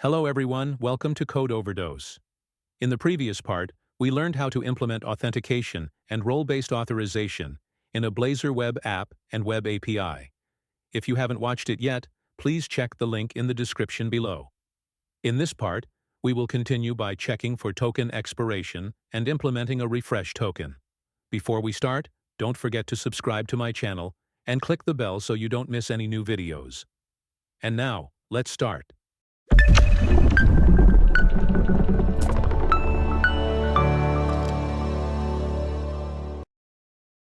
Hello everyone, welcome to Code Overdose. In the previous part, we learned how to implement authentication and role-based authorization in a Blazor Web App and Web API. If you haven't watched it yet, please check the link in the description below. In this part, we will continue by checking for token expiration and implementing a refresh token. Before we start, don't forget to subscribe to my channel and click the bell so you don't miss any new videos. And now, let's start.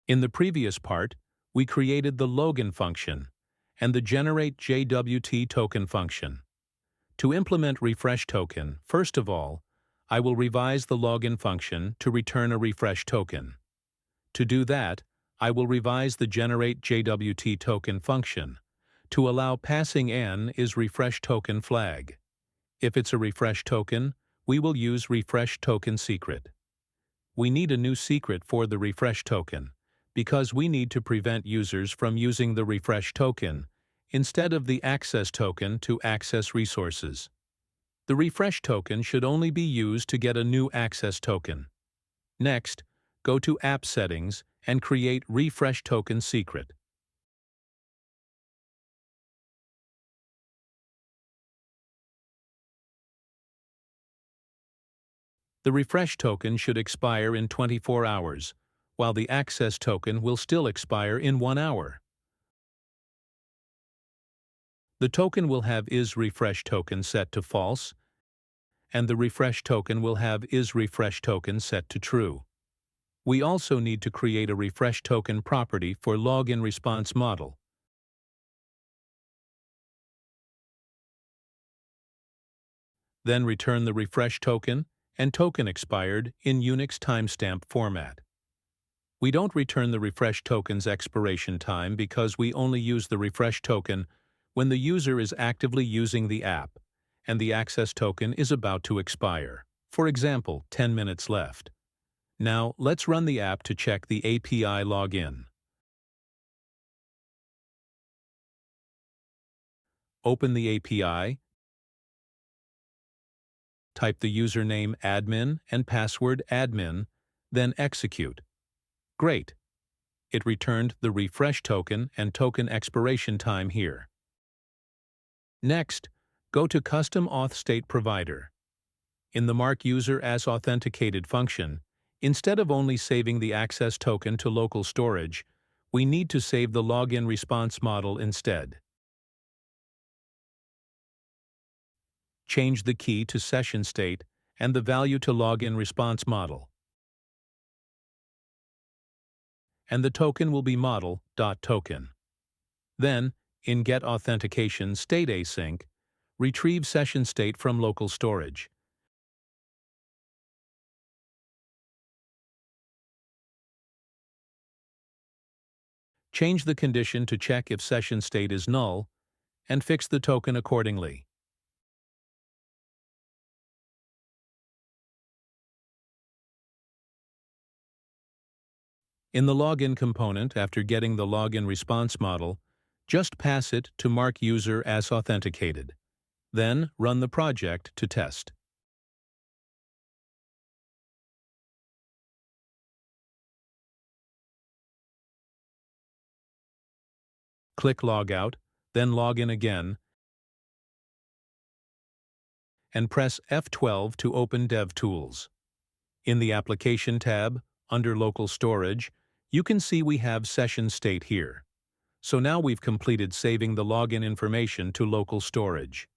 In the previous part, we created the login function and the generate JWT token function. To implement refresh token, first of all, I will revise the login function to return a refresh token. To do that, I will revise the generate JWT token function to allow passing an is refresh token flag. If it's a refresh token, we will use refresh token secret. We need a new secret for the refresh token because we need to prevent users from using the refresh token instead of the access token to access resources. The refresh token should only be used to get a new access token. Next, go to App Settings and create Refresh Token Secret. The refresh token should expire in 24 hours, while the access token will still expire in 1 hour. The token will have isRefreshToken set to false, and the refresh token will have isRefreshToken set to true. We also need to create a refresh token property for login response model. Then return the refresh token and token expired in Unix timestamp format. We don't return the refresh token's expiration time because we only use the refresh token when the user is actively using the app and the access token is about to expire. For example, 10 minutes left. Now, let's run the app to check the API login. Open the API, type the username admin and password admin, then execute. Great! It returned the refresh token and token expiration time here. Next, go to Custom Auth State Provider. In the Mark User as Authenticated function, instead of only saving the access token to local storage, we need to save the login response model instead. Change the key to session state and the value to login response model. And the token will be model.token. Then, in Get Authentication State Async, retrieve session state from local storage. Change the condition to check if session state is null, and fix the token accordingly. In the login component, after getting the login response model, just pass it to Mark User as Authenticated. Then run the project to test. Click Logout, then log in again, and press F12 to open DevTools. In the Application tab, under Local Storage, you can see we have session state here. So now we've completed saving the login information to local storage.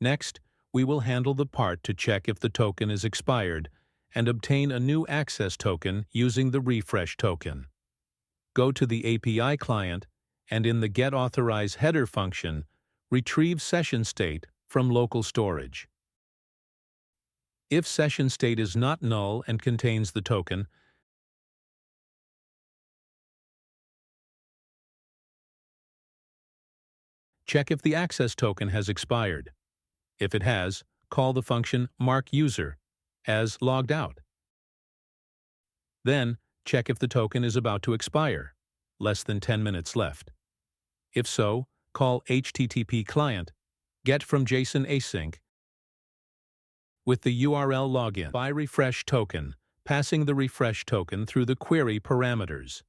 Next, we will handle the part to check if the token is expired and obtain a new access token using the refresh token. Go to the API client and in the getAuthorize header function, retrieve session state from local storage. If session state is not null and contains the token, check if the access token has expired. If it has, call the function markUser as logged out. Then, check if the token is about to expire, less than 10 minutes left. If so, call HTTP client, get from JSON async, with the URL login by refresh token, passing the refresh token through the query parameters.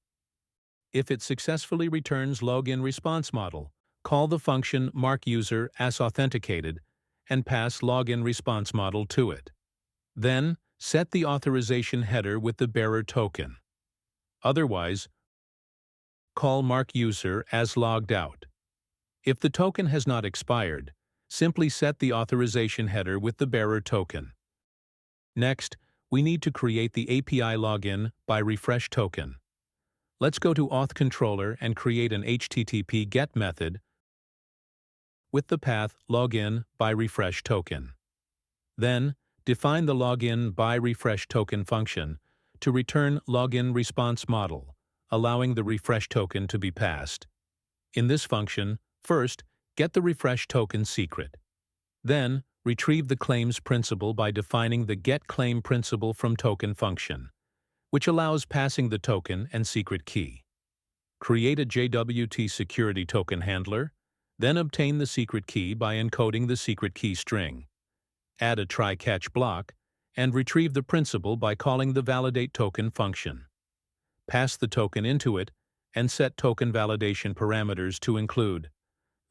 If it successfully returns login response model, call the function markUser as authenticated and pass login response model to it. Then, set the authorization header with the bearer token. Otherwise, call markUser as logged out. If the token has not expired, simply set the authorization header with the bearer token. Next, we need to create the API login by refresh token. Let's go to auth controller and create an HTTP GET method with the path login by refresh token. Then, define the login by refresh token function to return login response model, allowing the refresh token to be passed. In this function, first, get the refresh token secret. Then, retrieve the claims principal by defining the getClaim principal from token function, which allows passing the token and secret key. Create a JWT security token handler, then obtain the secret key by encoding the secret key string. Add a try-catch block, and retrieve the principal by calling the validate token function. Pass the token into it, and set token validation parameters to include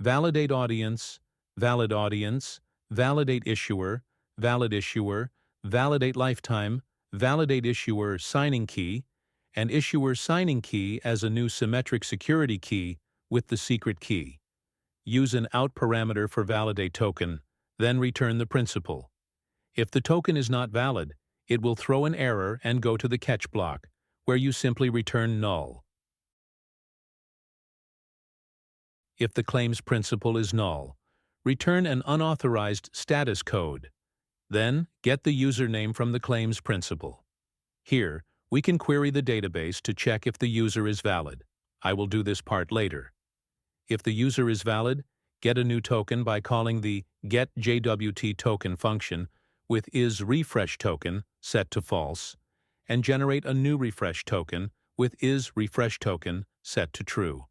validate audience, valid audience, validate issuer, validate lifetime, validate issuer signing key, and issuer signing key as a new symmetric security key with the secret key. Use an out parameter for validate token, then return the principal. If the token is not valid, it will throw an error and go to the catch block, where you simply return null. If the claims principal is null, return an unauthorized status code. Then, get the username from the claims principal. Here, we can query the database to check if the user is valid. I will do this part later. If the user is valid, get a new token by calling the getJWT token function with isRefreshToken set to false, and generate a new refresh token with isRefreshToken set to true.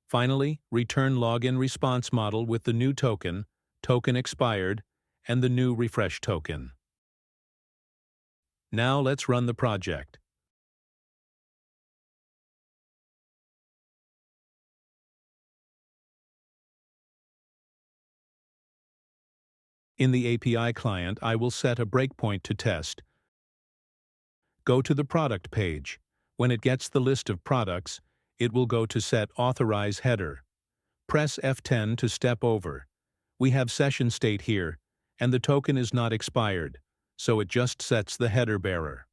Finally, return login response model with the new token, token expired, and the new refresh token. Now let's run the project. In the API client, I will set a breakpoint to test. Go to the product page. When it gets the list of products, it will go to set authorize header. Press F10 to step over. We have session state here, and the token is not expired, so it just sets the header bearer.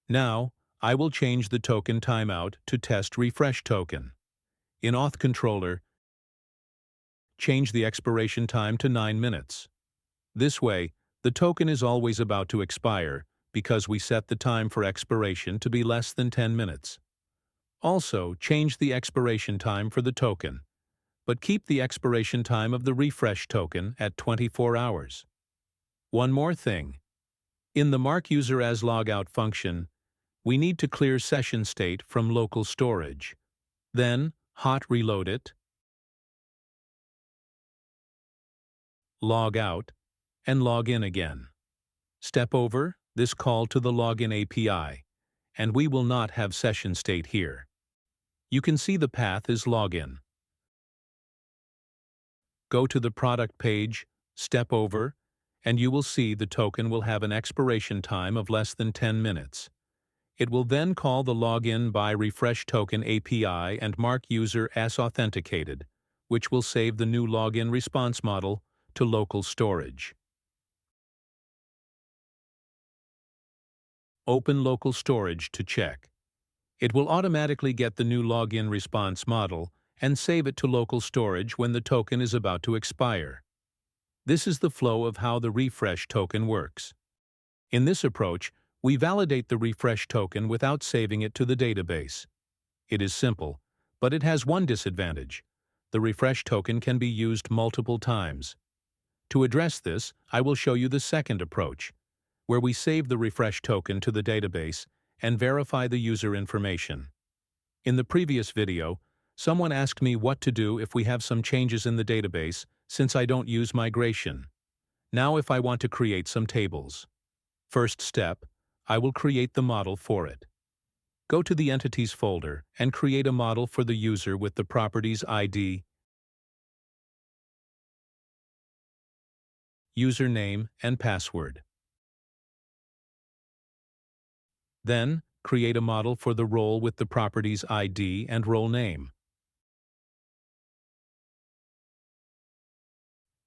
Now, I will change the token timeout to test refresh token. In auth controller, change the expiration time to 9 minutes. This way, the token is always about to expire because we set the time for expiration to be less than 10 minutes. Also, change the expiration time for the token, but keep the expiration time of the refresh token at 24 hours. One more thing. In the markUserAsLogout function, we need to clear session state from local storage. Then, hot reload it, log out, and log in again. Step over this call to the login API, and we will not have session state here. You can see the path is login. Go to the product page, step over, and you will see the token will have an expiration time of less than 10 minutes. It will then call the login by refresh token API and mark user as authenticated, which will save the new login response model to local storage. Open local storage to check. It will automatically get the new login response model and save it to local storage when the token is about to expire. This is the flow of how the refresh token works. In this approach, we validate the refresh token without saving it to the database. It is simple, but it has one disadvantage. The refresh token can be used multiple times. To address this, I will show you the second approach, where we save the refresh token to the database and verify the user information. In the previous video, Someone asked me what to do if we have some changes in the database, since I don't use migration. Now if I want to create some tables. First step, I will create the model for it. Go to the Entities folder and create a model for the user with the properties ID, username, and password. Then, create a model for the role with the properties ID and role name.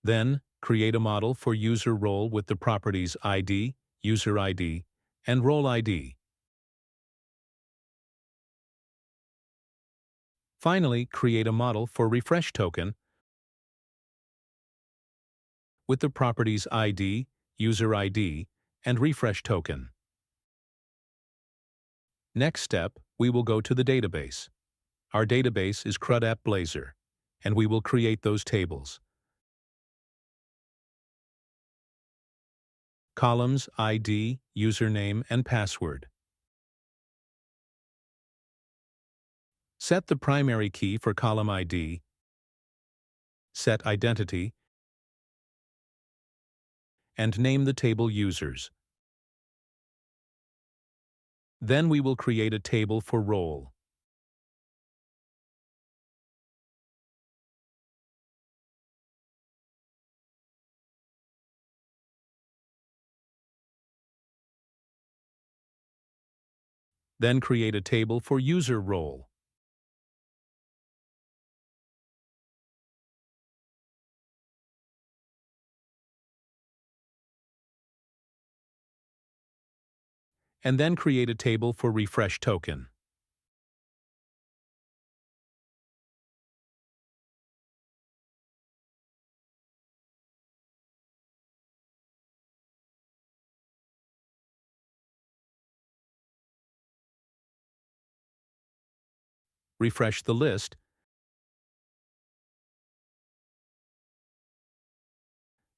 Then, create a model for user role with the properties ID, user ID, and role ID. Finally, create a model for refresh token with the properties ID, user ID, and refresh token. Next step, we will go to the database. Our database is CRUD app Blazor, and we will create those tables. Columns ID, username, and password. Set the primary key for column ID, set identity, and name the table users. Then we will create a table for role. Then create a table for user role. And then create a table for refresh token. Refresh the list.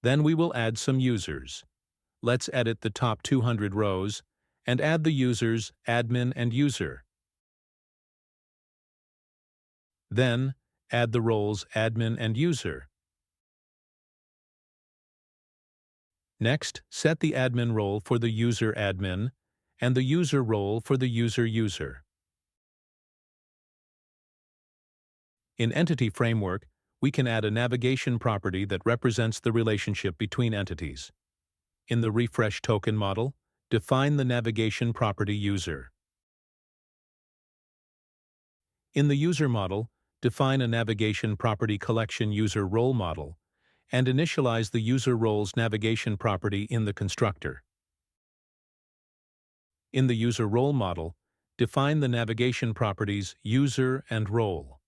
Then we will add some users. Let's edit the top 200 rows and add the users admin and user. Then, add the roles admin and user. Next, set the admin role for the user admin and the user role for the user user. In Entity Framework, we can add a navigation property that represents the relationship between entities. In the refresh token model, define the navigation property user. In the user model, define a navigation property collection user role model and initialize the user role's navigation property in the constructor. In the user role model, define the navigation properties user and role.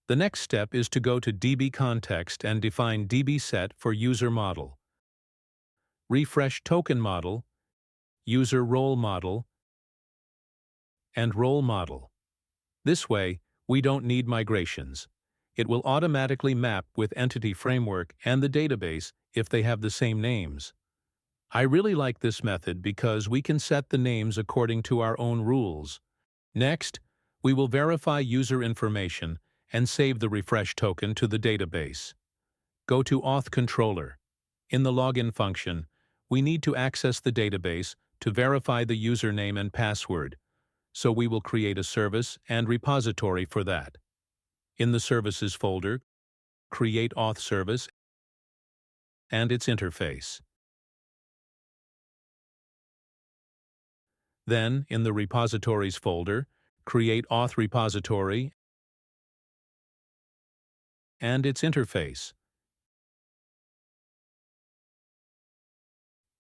The next step is to go to DB context and define DB set for user model, refresh token model, user role model, and role model. This way, we don't need migrations. It will automatically map with Entity Framework and the database if they have the same names. I really like this method because we can set the names according to our own rules. Next, we will verify user information and save the refresh token to the database. Go to Auth Controller. In the login function, we need to access the database to verify the username and password, so we will create a service and repository for that. In the Services folder, create Auth Service and its interface. Then, in the Repositories folder, create Auth Repository and its interface.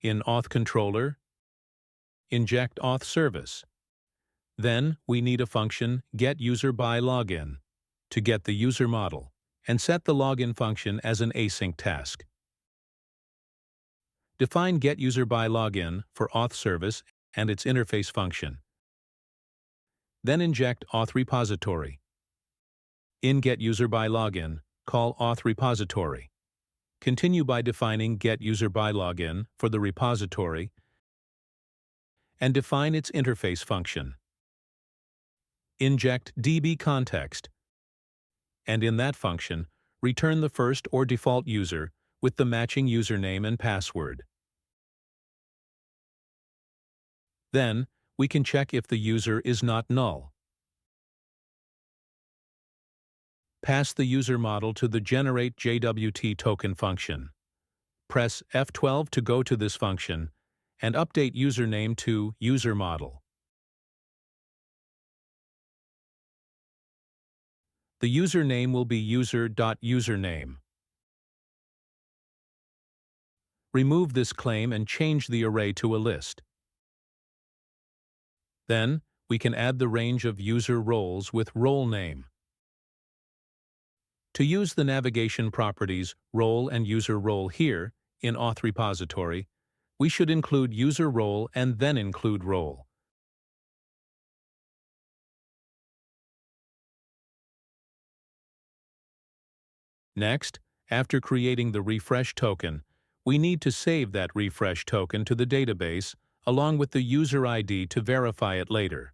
In Auth Controller, inject Auth Service. Then, we need a function getUserByLogin to get the user model and set the login function as an async task. Define getUserByLogin for Auth Service and its interface function. Then inject Auth Repository. In getUserByLogin, call Auth Repository. Continue by defining getUserByLogin for the repository and define its interface function. inject DB context, and in that function, return the first or default user with the matching username and password. Then, we can check if the user is not null. Pass the user model to the Generate JWT token function. Press F12 to go to this function, and update username to user model. The username will be user.username. Remove this claim and change the array to a list. Then, we can add the range of user roles with role name. To use the navigation properties role and user role here in auth repository, we should include user role and then include role. Next, after creating the refresh token, we need to save that refresh token to the database along with the user ID to verify it later.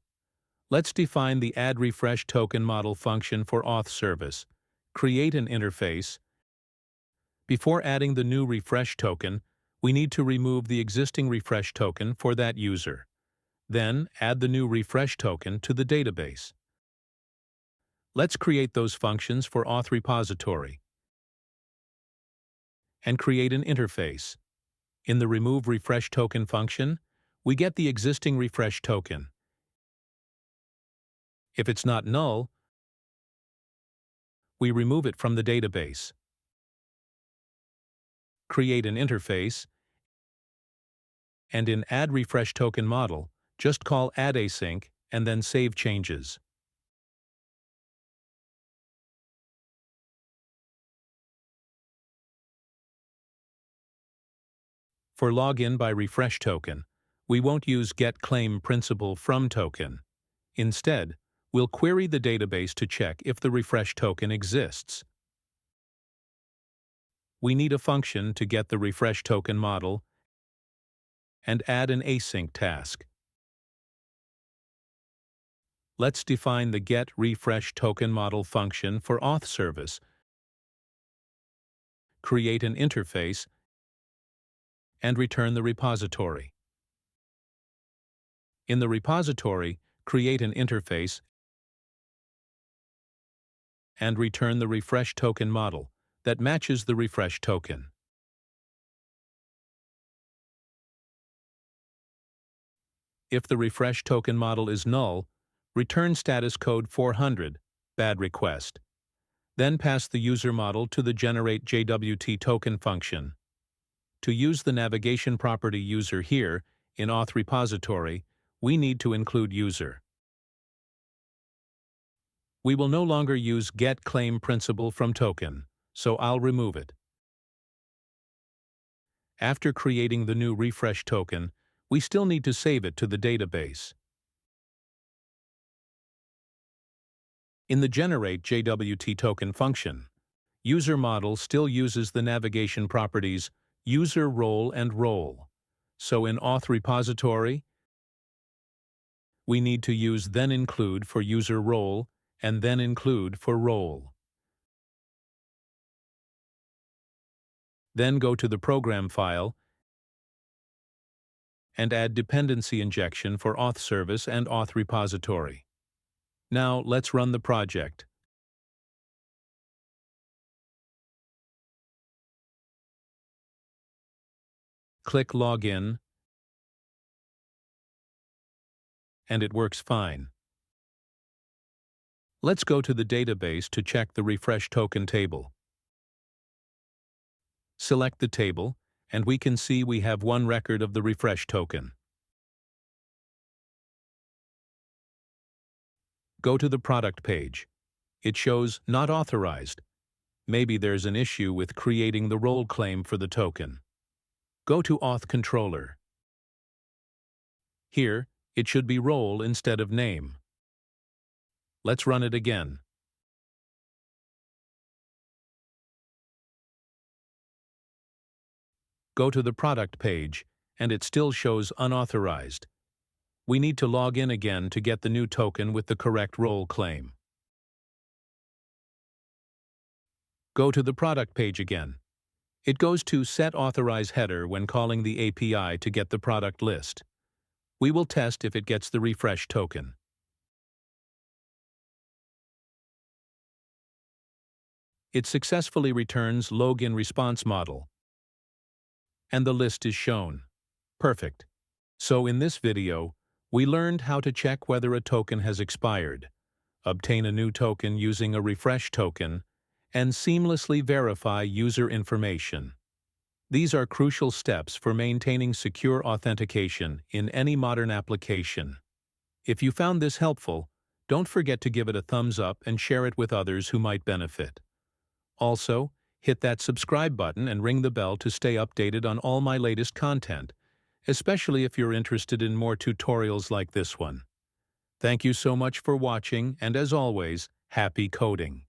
Let's define the add refresh token model function for auth service. Create an interface. Before adding the new refresh token, we need to remove the existing refresh token for that user. Then, add the new refresh token to the database. Let's create those functions for auth repository and create an interface. In the remove refresh token function, we get the existing refresh token. If it's not null, we remove it from the database. Create an interface, and in add refresh token model, just call add async and then save changes. For login by refresh token, we won't use getClaim principal from token. Instead, we'll query the database to check if the refresh token exists. We need a function to get the refresh token model and add an async task. Let's define the getRefreshTokenModel function for auth service, create an interface, and return the repository. In the repository, create an interface and return the refresh token model that matches the refresh token. If the refresh token model is null, return status code 400, bad request. Then pass the user model to the Generate JWT token function. To use the navigation property user here in auth repository, we need to include user. We will no longer use getClaim principal from token, so I'll remove it. After creating the new refresh token, we still need to save it to the database. In the Generate JWT token function, user model still uses the navigation properties user role and role. So in auth repository, we need to use then include for user role and then include for role. Then go to the program file and add dependency injection for auth service and auth repository. Now let's run the project. Click Login, and it works fine. Let's go to the database to check the refresh token table. Select the table, and we can see we have one record of the refresh token. Go to the product page. It shows not authorized. Maybe there's an issue with creating the role claim for the token. Go to Auth Controller. Here, it should be role instead of name. Let's run it again. Go to the product page, and it still shows unauthorized. we need to log in again to get the new token with the correct role claim. Go to the product page again. It goes to Set Authorize Header when calling the API to get the product list. We will test if it gets the refresh token. It successfully returns login response model, and the list is shown. Perfect. So in this video, we learned how to check whether a token has expired, obtain a new token using a refresh token, and seamlessly verify user information. These are crucial steps for maintaining secure authentication in any modern application. If you found this helpful, don't forget to give it a thumbs up and share it with others who might benefit. Also, hit that subscribe button and ring the bell to stay updated on all my latest content, especially if you're interested in more tutorials like this one. Thank you so much for watching, and as always, happy coding!